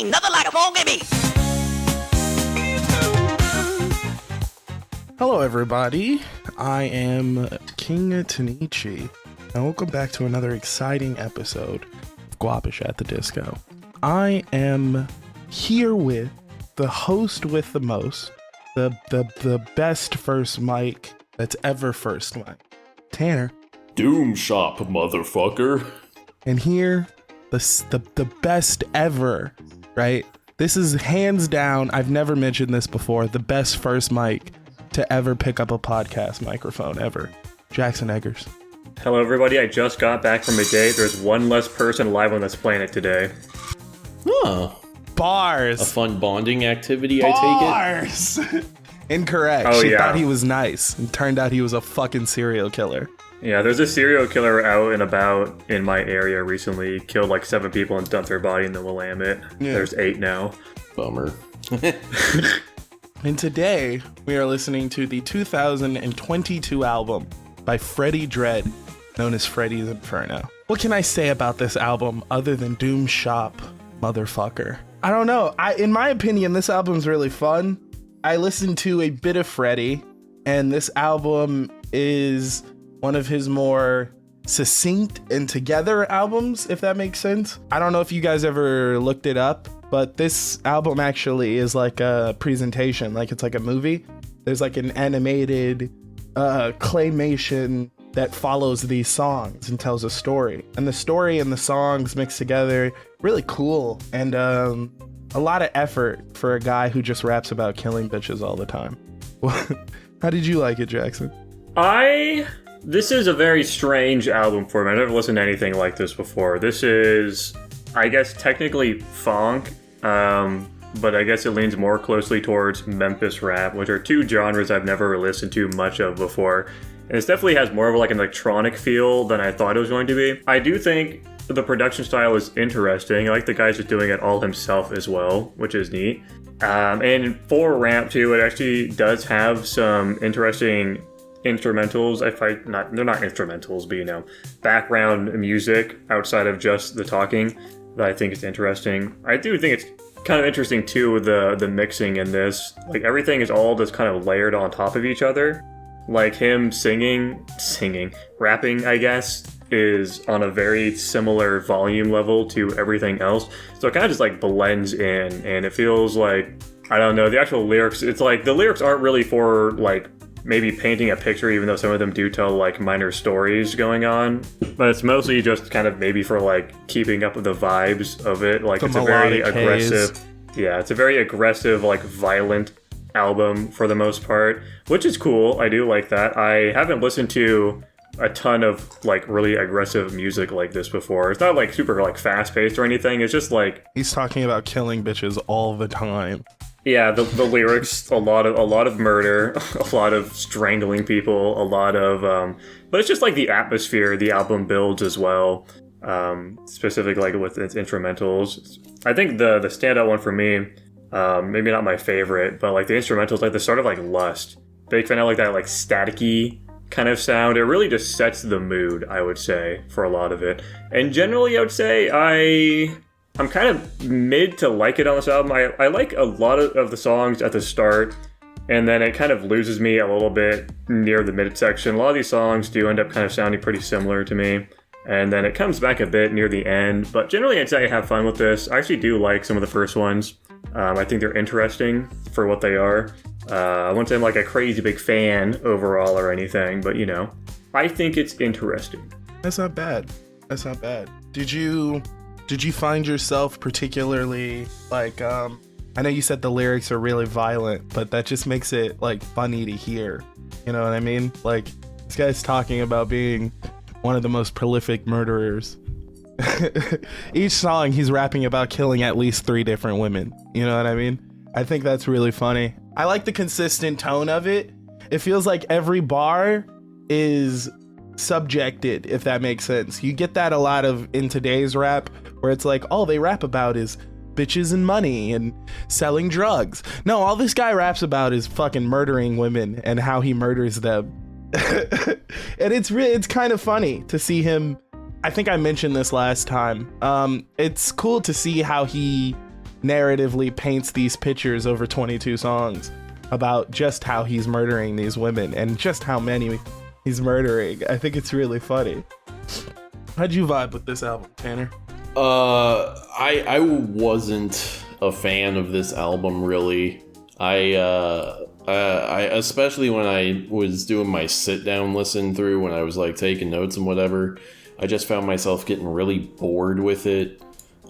ain't nothing like a funky beat. Hello, everybody. I am King Tanichi, and welcome back to another exciting episode of Guapish at the Disco. I am here with the host with the most, the best first mic that's ever first mic, Tanner. Doom Shop, motherfucker. And here, the best ever, right? This is hands down, I've never mentioned this before, the best first mic to ever pick up a podcast microphone ever. Jackson Eggers. Hello, everybody. I just got back from a date. There's one less person alive on this planet today. Huh. Bars. A fun bonding activity, Bars. I take it? Incorrect. Oh, She yeah. thought he was nice. And turned out he was a fucking serial killer. Yeah, there's a serial killer out and about in my area recently. He killed like 7 people and dumped their body in the Willamette. Yeah. There's 8 now. Bummer. And today, we are listening to the 2022 album by Freddie Dredd, known as Freddie's Inferno. What can I say about this album other than Doom Shop, motherfucker? I don't know. In my opinion, this album's really fun. I listened to a bit of Freddie, and this album is one of his more succinct and together albums, if that makes sense. I don't know if you guys ever looked it up, but this album actually is like a presentation, like it's like a movie. There's like an animated claymation that follows these songs and tells a story. And the story and the songs mixed together, really cool. And a lot of effort for a guy who just raps about killing bitches all the time. How did you like it, Jackson? This is a very strange album for me. I've never listened to anything like this before. This is, I guess, technically funk, but I guess it leans more closely towards Memphis rap, which are 2 genres I've never listened to much of before. And it definitely has more of like an electronic feel than I thought it was going to be. I do think the production style is interesting. I like the guy's just doing it all himself as well, which is neat. And for rap too, it actually does have some interesting instrumentals. They're not instrumentals, but background music outside of just the talking that I think is interesting. I do think it's kind of interesting too with the mixing in this. Like everything is all just kind of layered on top of each other. Like him rapping, I guess, is on a very similar volume level to everything else. So it kind of just like blends in, and it feels like, I don't know, the actual lyrics, it's like the lyrics aren't really for like maybe painting a picture, even though some of them do tell like minor stories going on, but it's mostly just kind of maybe for like keeping up with the vibes of it. Like it's a very aggressive, it's a very aggressive, like violent album for the most part, which is cool. I do like that. I haven't listened to a ton of like really aggressive music like this before. It's not like super like fast paced or anything. It's just like He's talking about killing bitches all the time. Yeah, the lyrics, a lot of murder, a lot of strangling people, a lot of but it's just like the atmosphere the album builds as well. Specifically like with its instrumentals. I think the standout one for me, maybe not my favorite, but like the instrumentals, like the sort of like Lust. Big fan of like that like staticky kind of sound. It really just sets the mood, I would say, for a lot of it. And generally I would say I'm kind of mid to like it on this album. I like a lot of the songs at the start, and then it kind of loses me a little bit near the mid section. A lot of these songs do end up kind of sounding pretty similar to me, and then it comes back a bit near the end. But generally, I'd say I have fun with this. I actually do like some of the first ones. I think they're interesting for what they are. I wouldn't say I'm like a crazy big fan overall or anything, but I think it's interesting. That's not bad. Did you find yourself particularly like, I know you said the lyrics are really violent, but that just makes it like funny to hear. You know what I mean? Like this guy's talking about being one of the most prolific murderers. Each song he's rapping about killing at least 3 different women. You know what I mean? I think that's really funny. I like the consistent tone of it. It feels like every bar is subjected, if that makes sense. You get that a lot of in today's rap, where it's like all they rap about is bitches and money and selling drugs. No, all this guy raps about is fucking murdering women and how he murders them. And it's kind of funny to see him. I think I mentioned this last time. It's cool to see how he narratively paints these pictures over 22 songs about just how he's murdering these women and just how many he's murdering. I think it's really funny. How'd you vibe with this album, Tanner? I wasn't a fan of this album, really. I especially when I was doing my sit down listen through, when I was like taking notes and whatever, I just found myself getting really bored with it.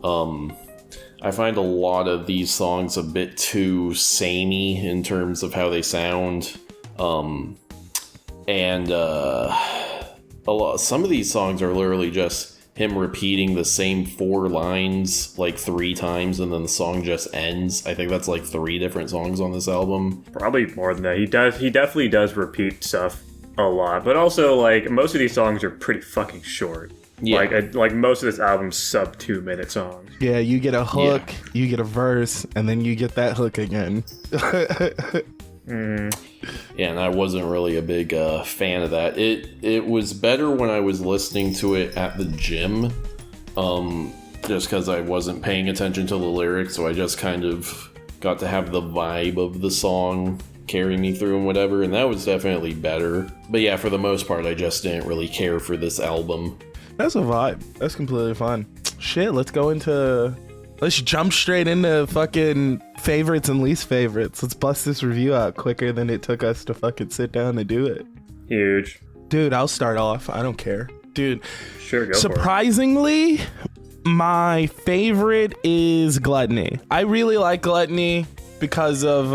I find a lot of these songs a bit too samey in terms of how they sound. Some of these songs are literally just him repeating the same 4 lines like 3 times, and then the song just ends. I think that's like 3 different songs on this album. Probably more than that. He definitely does repeat stuff a lot, but also like most of these songs are pretty fucking short. Yeah. Like most of this album's sub 2-minute songs. Yeah, you get a hook, you get a verse, and then you get that hook again. Yeah, and I wasn't really a big fan of that. It was better when I was listening to it at the gym, just because I wasn't paying attention to the lyrics, so I just kind of got to have the vibe of the song carry me through and whatever, and that was definitely better. But yeah, for the most part, I just didn't really care for this album. That's a vibe. That's completely fine. Shit, let's jump straight into fucking favorites and least favorites. Let's bust this review out quicker than it took us to fucking sit down and do it. Huge. Dude, I'll start off. I don't care. Dude, sure, go surprisingly, for it. My favorite is Gluttony. I really like Gluttony because of,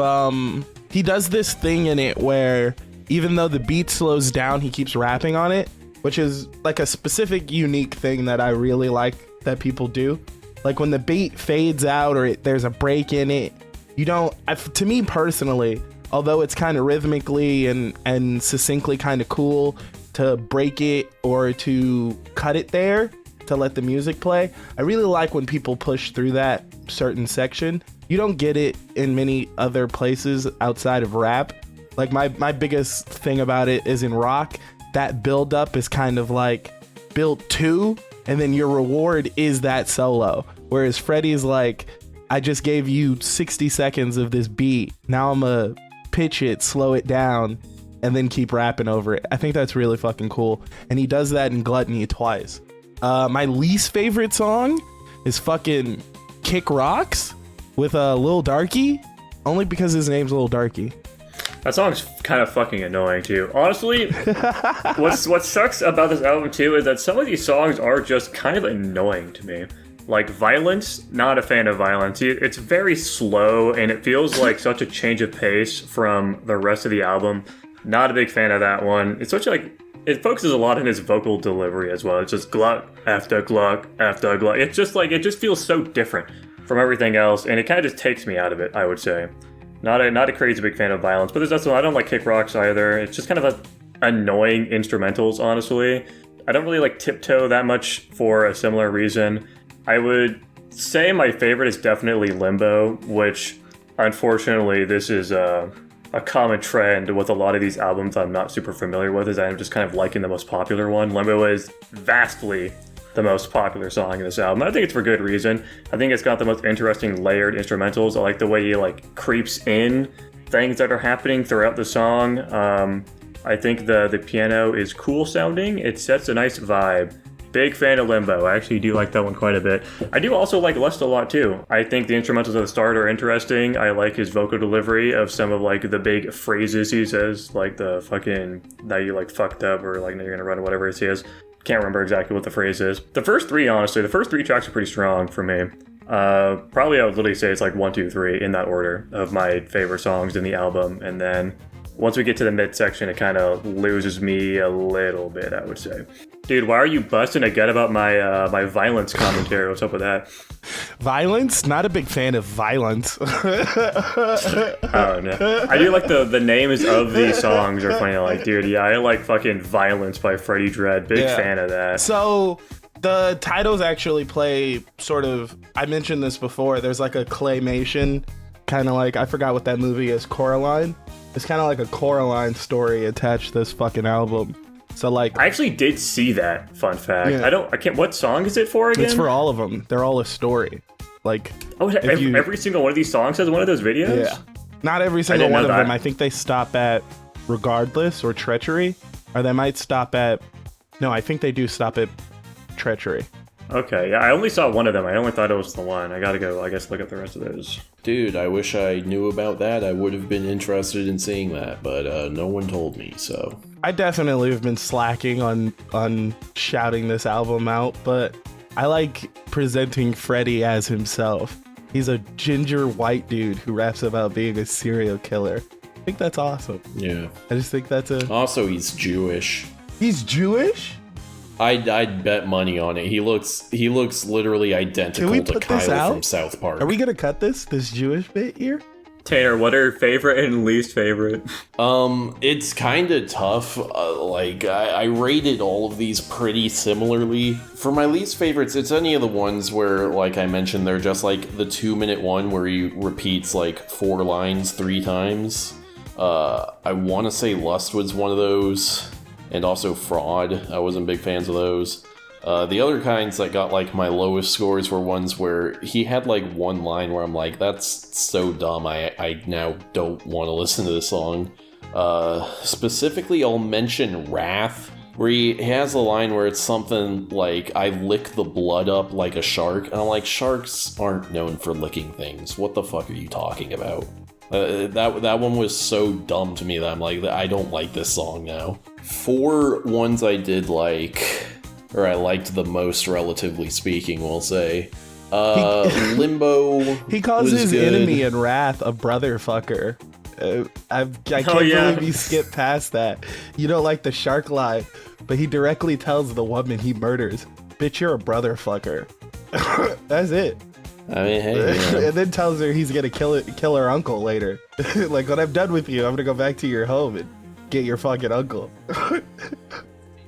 he does this thing in it where even though the beat slows down, he keeps rapping on it, which is like a specific unique thing that I really like that people do. Like when the beat fades out or there's a break in it, to me personally, although it's kind of rhythmically and succinctly kind of cool to break it or to cut it there to let the music play, I really like when people push through that certain section. You don't get it in many other places outside of rap. Like my biggest thing about it is in rock, that build up is kind of like built to, and then your reward is that solo. Whereas Freddie's like, I just gave you 60 seconds of this beat. Now I'm gonna pitch it, slow it down, and then keep rapping over it. I think that's really fucking cool. And he does that in Gluttony twice. My least favorite song is fucking Kick Rocks with Lil Darky, only because his name's Lil Darky. That song's kind of fucking annoying too. Honestly, what sucks about this album too is that some of these songs are just kind of annoying to me. Like Violence, not a fan of Violence. It's very slow and it feels like such a change of pace from the rest of the album. Not a big fan of that one. It's such like, it focuses a lot on his vocal delivery as well. It's just gluck after gluck after gluck. It's just like, it just feels so different from everything else, and it kind of just takes me out of it, I would say. Not a crazy big fan of Violence, but there's also, I don't like Kick Rocks either. It's just kind of annoying instrumentals, honestly. I don't really like Tiptoe that much for a similar reason. I would say my favorite is definitely Limbo, which unfortunately this is a common trend with a lot of these albums I'm not super familiar with, is I'm just kind of liking the most popular one. Limbo is vastly the most popular song in this album. I think it's for good reason. I think it's got the most interesting layered instrumentals. I like the way he like creeps in things that are happening throughout the song. I think the piano is cool sounding. It sets a nice vibe. Big fan of Limbo. I actually do like that one quite a bit. I do also like Lust a lot too. I think the instrumentals at the start are interesting. I like his vocal delivery of some of like the big phrases he says, like the fucking, that you like fucked up, or like, now you're gonna run, whatever it says. Can't remember exactly what the phrase is. The first three tracks are pretty strong for me. Probably I would literally say it's like 1, 2, 3 in that order of my favorite songs in the album. And then once we get to the midsection, it kind of loses me a little bit, I would say. Dude, why are you busting a gut about my my Violence commentary? What's up with that? Violence? Not a big fan of Violence. Oh, no. I do like the names of these songs are funny. Like, dude, yeah, I like fucking Violence by Freddie Dredd. Big fan of that. So the titles actually play sort of, I mentioned this before, there's like a claymation, kind of like, I forgot what that movie is, Coraline. It's kind of like a Coraline story attached to this fucking album. So like, I actually did see that. Fun fact. Yeah. I can't. What song is it for again? It's for all of them. They're all a story. Like, Oh, every single one of these songs has one of those videos? yeah, not every single didn't one know of them. that. I think they stop at Regardless or Treachery, or they might stop at. No, I think they do stop at Treachery. Okay, yeah, I only saw one of them. I only thought it was the one. I gotta go, I guess, look at the rest of those. Dude, I wish I knew about that. I would have been interested in seeing that, but no one told me, so. I definitely have been slacking on shouting this album out, but I like presenting Freddie as himself. He's a ginger white dude who raps about being a serial killer. I think that's awesome. Yeah. I just think that's a... Also, he's Jewish. He's Jewish? I'd bet money on it. He looks literally Can identical we to put this Kyle out? from South Park. Are we gonna cut this Jewish bit here? Tanner, what are favorite and least favorite? It's kind of tough. I rated all of these pretty similarly. For my least favorites, it's any of the ones where, like I mentioned, they're just like the 2-minute one where he repeats like 4 lines 3 times. I want to say Lust was one of those, and also Fraud. I wasn't big fans of those. The other kinds that got like my lowest scores were ones where he had like one line where I'm like, that's so dumb, I now don't want to listen to this song. Specifically, I'll mention Wrath, where he has a line where it's something like, I lick the blood up like a shark, and I'm like, sharks aren't known for licking things. What the fuck are you talking about? That one was so dumb to me that I'm like, I don't like this song now. 4 ones I did like... or I liked the most, relatively speaking, we'll say. Limbo. He calls was his good. enemy in Wrath a brother fucker. I can't believe he skipped past that. You don't like the shark line, but he directly tells the woman he murders, "Bitch, you're a brother fucker." That's it. I mean, hey, you know. And then tells her he's gonna kill her uncle later. Like, when I'm done with you, I'm gonna go back to your home and get your fucking uncle.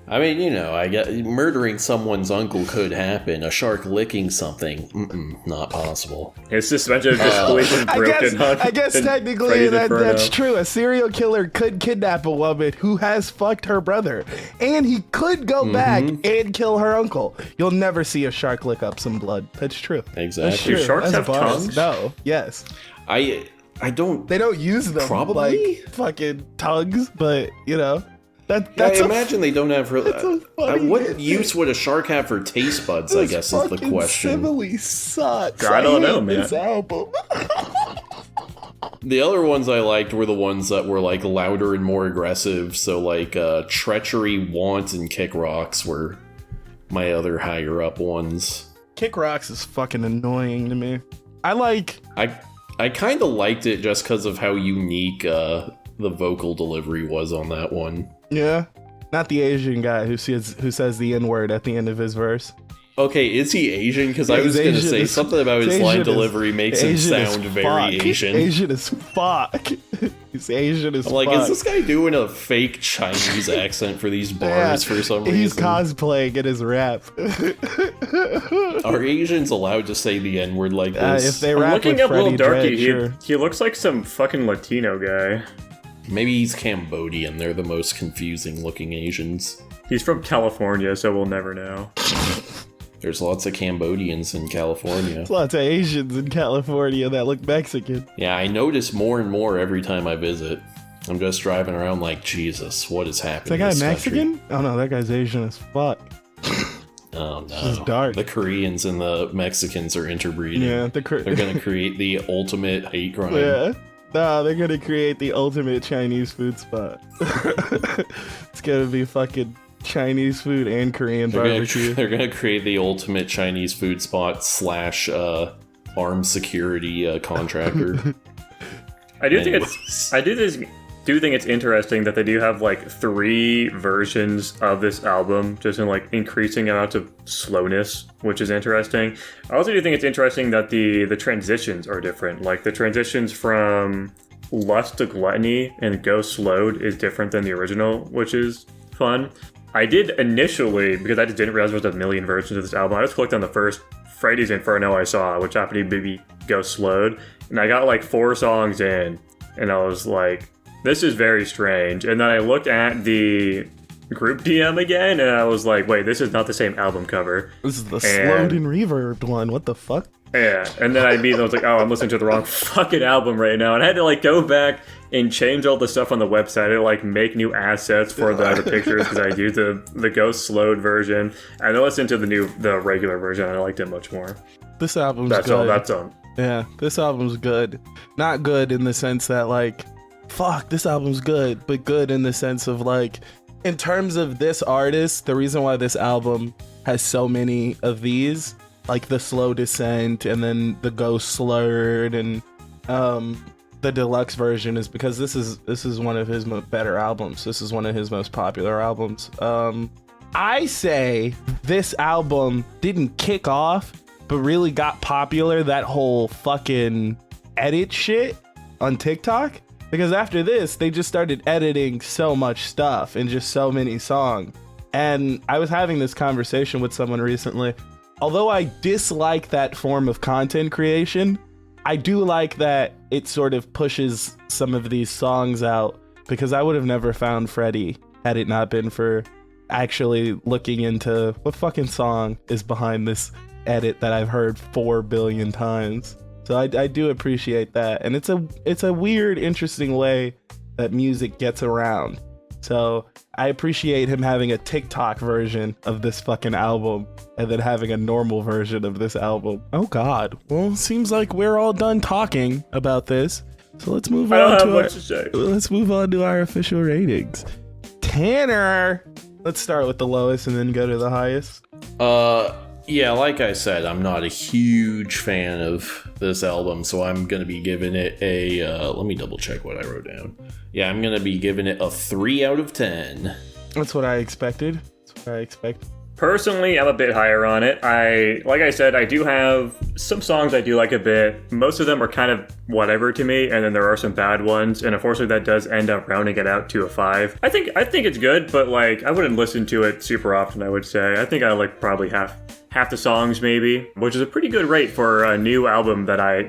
I mean, you know, I get murdering someone's uncle could happen. A shark licking something, not possible. His suspension of disbelief is broken. I guess technically that's true. A serial killer could kidnap a woman who has fucked her brother, and he could go back and kill her uncle. You'll never see a shark lick up some blood. That's true. Exactly. That's true. Do sharks That's have a bars. tongues? No. Yes. I don't. They don't use them Probably? like fucking tongues, but you know. I imagine they don't have. What use would a shark have for taste buds? I guess is the question. Simile sucks. I don't know, hate man. This album. The other ones I liked were the ones that were like louder and more aggressive. So like Treachery, Want, and Kick Rocks were my other higher up ones. Kick Rocks is fucking annoying to me. I kind of liked it just because of how unique the vocal delivery was on that one. Yeah, not the Asian guy who says the N-word at the end of his verse. Okay, is he Asian? Because I was going to say something about his line delivery makes him sound very Asian. Asian as fuck. He's Asian as fuck. I'm like, is this guy doing a fake Chinese accent for these bars for some reason? He's cosplaying in his rap. Are Asians allowed to say the N-word like this? If they I'm rap looking with at Lil Freddie Darky. Dredd, sure. He looks like some fucking Latino guy. Maybe he's Cambodian. They're the most confusing looking Asians. He's from California, so we'll never know. There's lots of Cambodians in California. There's lots of Asians in California that look Mexican. Yeah, I notice more and more every time I visit. I'm just driving around like, Jesus, what is happening? Is that guy in this country? Mexican? Oh no, that guy's Asian as fuck. Oh no. It's dark. The Koreans and the Mexicans are interbreeding. Yeah, they're gonna create the ultimate hate crime. Yeah. Nah, they're gonna create the ultimate Chinese food spot. It's gonna be fucking Chinese food and Korean barbecue. They're gonna create the ultimate Chinese food spot / armed security contractor. I do think it's interesting that they do have like 3 versions of this album, just in like increasing amounts of slowness, which is interesting. I also do think it's interesting that the transitions are different. Like the transitions from Lust to Gluttony and Go Slowed is different than the original, which is fun. I did initially, because I just didn't realize there was a million versions of this album, I just clicked on the first Freddie's Inferno I saw, which happened to be Go Slowed, and I got like 4 songs in, and I was like, this is very strange. And then I looked at the group DM again, and I was like, wait, this is not the same album cover. This is the slowed and reverbed one. What the fuck? Yeah, and then I immediately was like, oh, I'm listening to the wrong fucking album right now. And I had to, like, go back and change all the stuff on the website and, like, make new assets for the pictures because I used the Ghost slowed version. And I listened to the regular version, and I liked it much more. This album's That's good. all. That's all. Yeah, this album's good. Not good in the sense that, like, fuck, this album's good, but good in the sense of, like, in terms of this artist, the reason why this album has so many of these, like the slow descent and then the Ghost slurred and the deluxe version, is because this is one of his better albums. This is one of his most popular albums. I say this album didn't kick off, but really got popular, that whole fucking edit shit on TikTok. Because after this, they just started editing so much stuff and just so many songs. And I was having this conversation with someone recently. Although I dislike that form of content creation, I do like that it sort of pushes some of these songs out, because I would have never found Freddie had it not been for actually looking into what fucking song is behind this edit that I've heard 4 billion times. So I do appreciate that. And it's a weird, interesting way that music gets around. So I appreciate him having a TikTok version of this fucking album and then having a normal version of this album. Oh God. Well, seems like we're all done talking about this. So let's move on to our official ratings. Tanner, let's start with the lowest and then go to the highest. Yeah, like I said, I'm not a huge fan of this album, so I'm going to be giving it a, let me double check what I wrote down. Yeah, I'm going to be giving it a 3 out of 10. That's what I expected. Personally, I'm a bit higher on it. Like I said, I do have some songs I do like a bit. Most of them are kind of whatever to me, and then there are some bad ones, and unfortunately that does end up rounding it out to a 5. I think it's good, but like I wouldn't listen to it super often, I would say. I think I like probably half the songs maybe, which is a pretty good rate for a new album that I,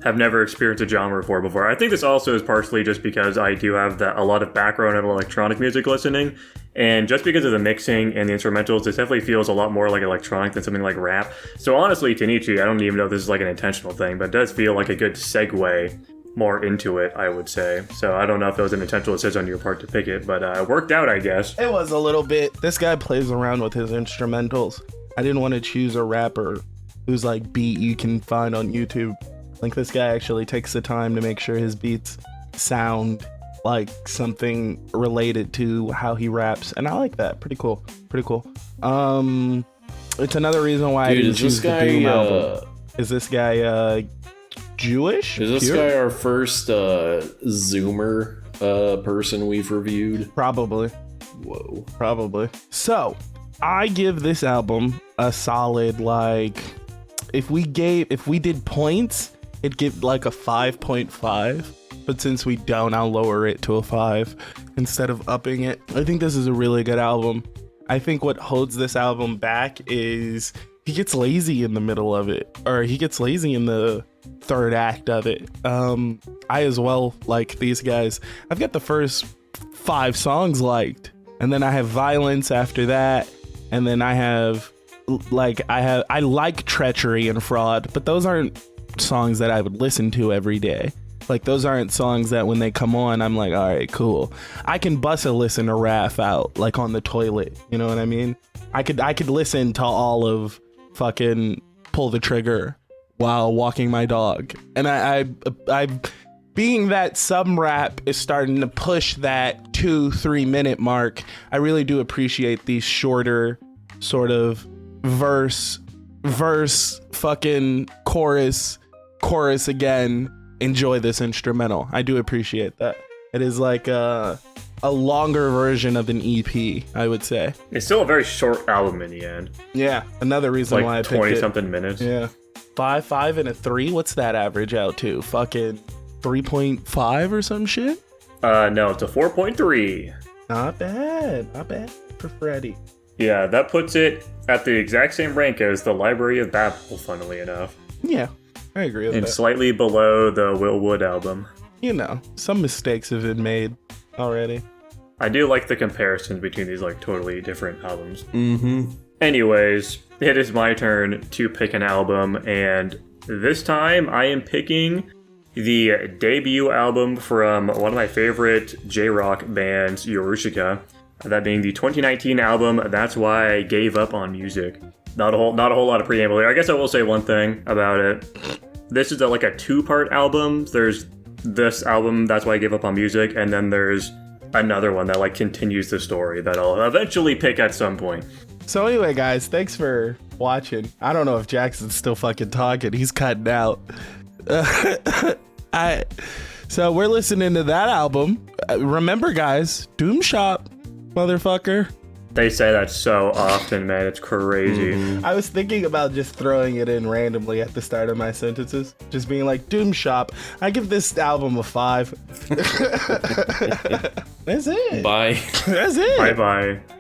have never experienced a genre for before. I think this also is partially just because I do have a lot of background in electronic music listening, and just because of the mixing and the instrumentals, this definitely feels a lot more like electronic than something like rap. So honestly, Tanichi, I don't even know if this is like an intentional thing, but it does feel like a good segue more into it, I would say. So I don't know if it was an intentional decision on your part to pick it, but it worked out, I guess. It was a little bit. This guy plays around with his instrumentals. I didn't want to choose a rapper whose like beat you can find on YouTube. Like, this guy actually takes the time to make sure his beats sound like something related to how he raps, and I like that. Pretty cool. It's another reason why I didn't choose the Doom album. Is this guy Jewish? Is this guy our first Zoomer person we've reviewed? Probably. Whoa. Probably. So I give this album a solid, like, if we did points, it'd give like a 5.5, but since we don't, I'll lower it to a 5 instead of upping it. I think this is a really good album. I think what holds this album back is he gets lazy in the middle of it, or he gets lazy in the third act of it. I as well, like these guys, I've got the first 5 songs liked, and then I have Violence after that, and then I like Treachery and Fraud, but those aren't songs that I would listen to every day. Like, those aren't songs that when they come on, I'm like, all right, cool. I can bust a listen to Raph out, like on the toilet. You know what I mean? I could listen to all of fucking Pull the Trigger while walking my dog. And I being that some rap is starting to push that 2-3 minute mark, I really do appreciate these shorter sort of verse, fucking chorus again. Enjoy this instrumental. I do appreciate that. It is like a longer version of an EP, I would say. It's still a very short album in the end. Yeah, another reason why I picked it. 20 something minutes. Yeah. 5 and a 3. What's that average out to? Fucking 3.5 or some shit? No, it's a 4.3. Not bad for Freddie. Yeah, that puts it at the exact same rank as the Library of Babel, funnily enough. Yeah, I agree with that. And slightly below the Will Wood album. You know, some mistakes have been made already. I do like the comparisons between these like totally different albums. Mm-hmm. Anyways, it is my turn to pick an album, and this time I am picking the debut album from one of my favorite J-rock bands, Yorushika. That being the 2019 album, That's Why I Gave Up on Music. Not a whole lot of preamble here. I guess I will say one thing about it. This is like a two-part album. There's this album, That's Why I Gave Up on Music, and then there's another one that like continues the story that I'll eventually pick at some point. So anyway, guys, thanks for watching. I don't know if Jackson's still fucking talking. He's cutting out. So we're listening to that album. Remember, guys, Doom Shop, motherfucker. They say that so often, man. It's crazy. Mm-hmm. I was thinking about just throwing it in randomly at the start of my sentences. Just being like, Doom Shop. I give this album a 5. That's it. Bye. That's it. Bye-bye.